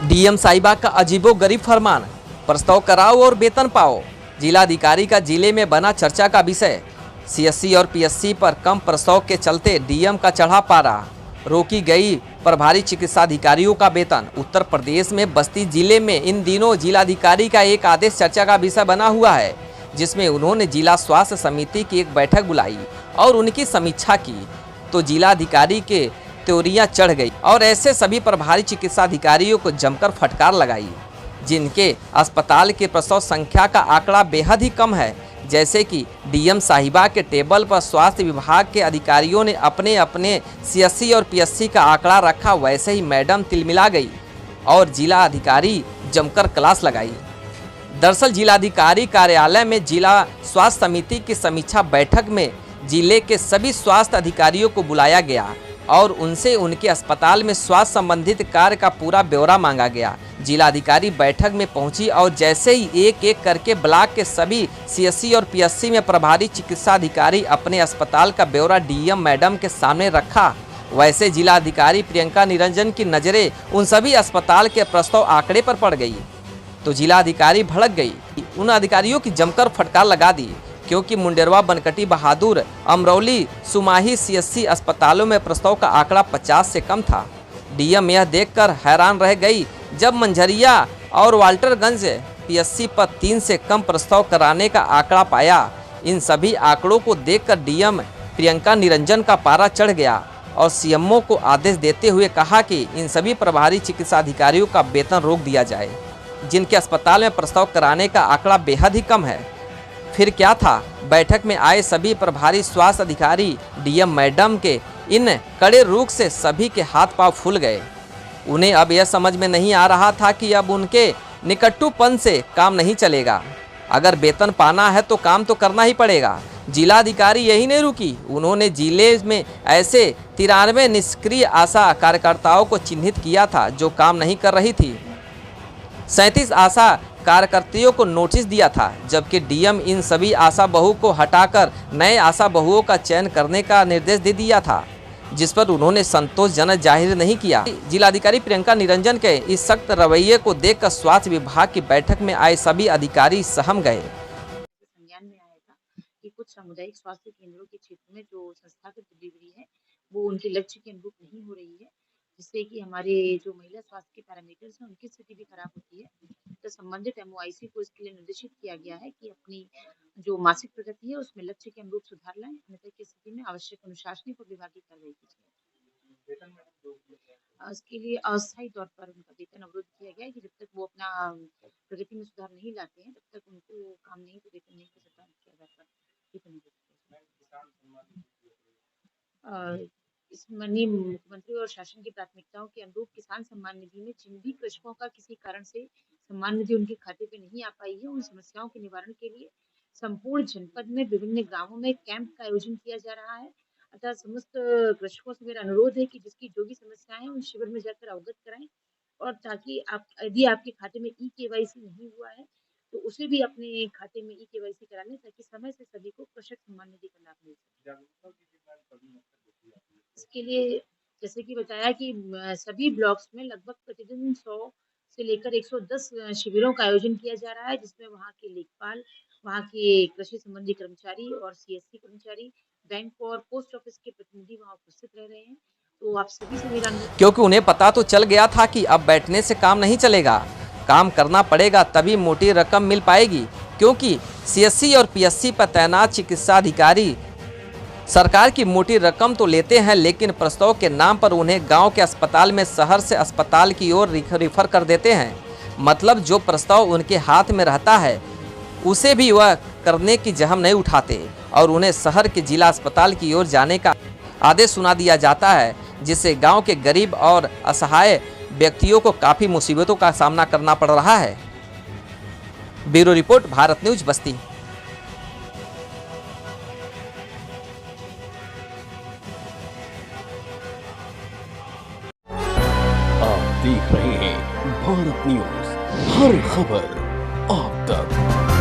DM साहिबा का अजीबोगरीब फरमान, प्रस्ताव कराओ और वेतन पाओ। जिलाधिकारी का जिले में बना चर्चा का विषय। सीएससी और पीएससी पर कम प्रस्ताव के चलते डीएम का चढ़ा पारा, रोकी गई प्रभारी चिकित्सा अधिकारियों का वेतन। उत्तर प्रदेश में बस्ती जिले में इन दिनों जिलाधिकारी का एक आदेश चर्चा का विषय बना हुआ है, जिसमें उन्होंने जिला स्वास्थ्य समिति की एक बैठक बुलाई और उनकी समीक्षा की तो जिलाधिकारी के त्योरियां चढ़ गई और ऐसे सभी प्रभारी चिकित्सा अधिकारियों को जमकर फटकार लगाई, जिनके अस्पताल के प्रसव संख्या का आंकड़ा बेहद ही कम है। जैसे कि डीएम साहिबा के टेबल पर स्वास्थ्य विभाग के अधिकारियों ने अपने अपने सीएससी और पीएससी का आंकड़ा रखा, वैसे ही मैडम तिलमिला गई और जिला अधिकारी जमकर क्लास लगाई। दरअसल जिलाधिकारी कार्यालय में जिला स्वास्थ्य समिति की समीक्षा बैठक में जिले के सभी स्वास्थ्य अधिकारियों को बुलाया गया और उनसे उनके अस्पताल में स्वास्थ्य संबंधित कार्य का पूरा ब्यौरा मांगा गया। जिलाधिकारी बैठक में पहुंची और जैसे ही एक एक करके ब्लॉक के सभी सीएससी और पीएससी में प्रभारी चिकित्सा अधिकारी अपने अस्पताल का ब्यौरा डीएम मैडम के सामने रखा, वैसे जिलाधिकारी प्रियंका निरंजन की नज़रें उन सभी अस्पताल के प्रस्ताव आंकड़े पर पड़ गई तो जिलाधिकारी भड़क गई। उन अधिकारियों की जमकर फटकार लगा दी, क्योंकि मुंडेरवा, बनकटी, बहादुर, अमरौली, सुमाही सीएससी अस्पतालों में प्रस्ताव का आंकड़ा 50 से कम था। डीएम यह देखकर हैरान रह गई जब मंझरिया और वाल्टरगंज पीएससी पर 3 से कम प्रस्ताव कराने का आंकड़ा पाया। इन सभी आंकड़ों को देखकर डीएम प्रियंका निरंजन का पारा चढ़ गया और सीएमओ को आदेश देते हुए कहा कि इन सभी प्रभारी चिकित्सा अधिकारियों का वेतन रोक दिया जाए, जिनके अस्पताल में प्रस्ताव कराने का आंकड़ा बेहद ही कम है। फिर क्या था, बैठक में आए सभी प्रभारी स्वास्थ्य अधिकारी डीएम मैडम के इन कड़े रुख से सभी के हाथ पांव फूल गए। उन्हें अब यह समझ में नहीं आ रहा था कि अब उनके निकट्टूपन से काम नहीं चलेगा। अगर वेतन पाना है तो काम तो करना ही पड़ेगा। जिलाधिकारी यही नहीं रुकी, उन्होंने जिले में ऐसे 93 निष्क्रिय आशा कार्यकर्ताओं को चिन्हित किया था जो काम नहीं कर रही थी। 37 आशा कार्यकर्तियों को नोटिस दिया था, जबकि डीएम इन सभी आशा बहु को हटाकर नए आशा बहुओं का चयन करने का निर्देश दे दिया था, जिस पर उन्होंने संतोषजनक जाहिर नहीं किया। जिलाधिकारी प्रियंका निरंजन के इस सख्त रवैये को देखकर स्वास्थ्य विभाग की बैठक में आए सभी अधिकारी सहम गए। संज्ञान में आया था कि कुछ सामुदायिक स्वास्थ्य केंद्रों के क्षेत्र में जो संस्थागत डिलीवरी है वो उनके लक्ष्य के अनुरूप नहीं हो रही है, जिससे कि हमारे जो महिला स्वास्थ्य के पैरामीटर्स हैं उनकी स्थिति भी खराब होती है। तो संबंधित एमओआईसी को इसके लिए निर्देशित किया गया है कि अपनी जो मासिक प्रगति है उसमें लक्ष्य के अनुरूप सुधार लाएं, अन्यथा की स्थिति में आवश्यक अनुशासनिक और विभागीय कार्रवाई की जाए। इसके लिए अस्थायी तौर पर उनका वेतन अवरुद्ध किया गया है कि जब तक वो अपना प्रगति में सुधार नहीं लाते हैं तब तक उनको काम नहीं तो वेतन नहीं किया जाता। इस माननीय मुख्यमंत्री और शासन की प्राथमिकताओं के अनुरूप किसान सम्मान निधि में जिन भी कृषकों का किसी कारण से सम्मान निधि उनके खाते पे नहीं आ पाई है, उन समस्याओं के निवारण के लिए संपूर्ण जनपद में विभिन्न गांवों में कैंप का आयोजन किया जा रहा है। अतः समस्त कृषकों से मेरा अनुरोध है कि जिसकी जो भी समस्याएं हैं उन शिविर में जाकर अवगत कराएं, और ताकि आप यदि आपके खाते में ई-केवाईसी नहीं हुआ है तो उसे भी अपने खाते में ई-केवाईसी करा लें, ताकि समय से सभी को कृषक सम्मान निधि का लाभ मिल सके। इसके लिए जैसे कि बताया कि सभी ब्लॉक्स में लगभग प्रतिदिन 100 से लेकर 110 शिविरों का आयोजन किया जा रहा है, जिसमें वहाँ के लेखपाल, वहाँ के कृषि संबंधी कर्मचारी और सीएससी कर्मचारी, बैंक और पोस्ट ऑफिस के प्रतिनिधि वहाँ उपस्थित रह रहे हैं। तो आप सभी से मेरा अनुरोध, क्योंकि उन्हें पता तो चल गया था कि अब बैठने से काम नहीं चलेगा, काम करना पड़ेगा, तभी मोटी रकम मिल पाएगी। क्योंकि सीएससी और पीएससी पर तैनात चिकित्सा अधिकारी सरकार की मोटी रकम तो लेते हैं, लेकिन प्रस्ताव के नाम पर उन्हें गांव के अस्पताल में शहर से अस्पताल की ओर रिफर कर देते हैं। मतलब जो प्रस्ताव उनके हाथ में रहता है उसे भी वह करने की जहम नहीं उठाते और उन्हें शहर के जिला अस्पताल की ओर जाने का आदेश सुना दिया जाता है, जिससे गांव के गरीब और असहाय व्यक्तियों को काफ़ी मुसीबतों का सामना करना पड़ रहा है। ब्यूरो रिपोर्ट, भारत न्यूज, बस्ती। आप देख रहे हैं भारत न्यूज, हर खबर आप तक।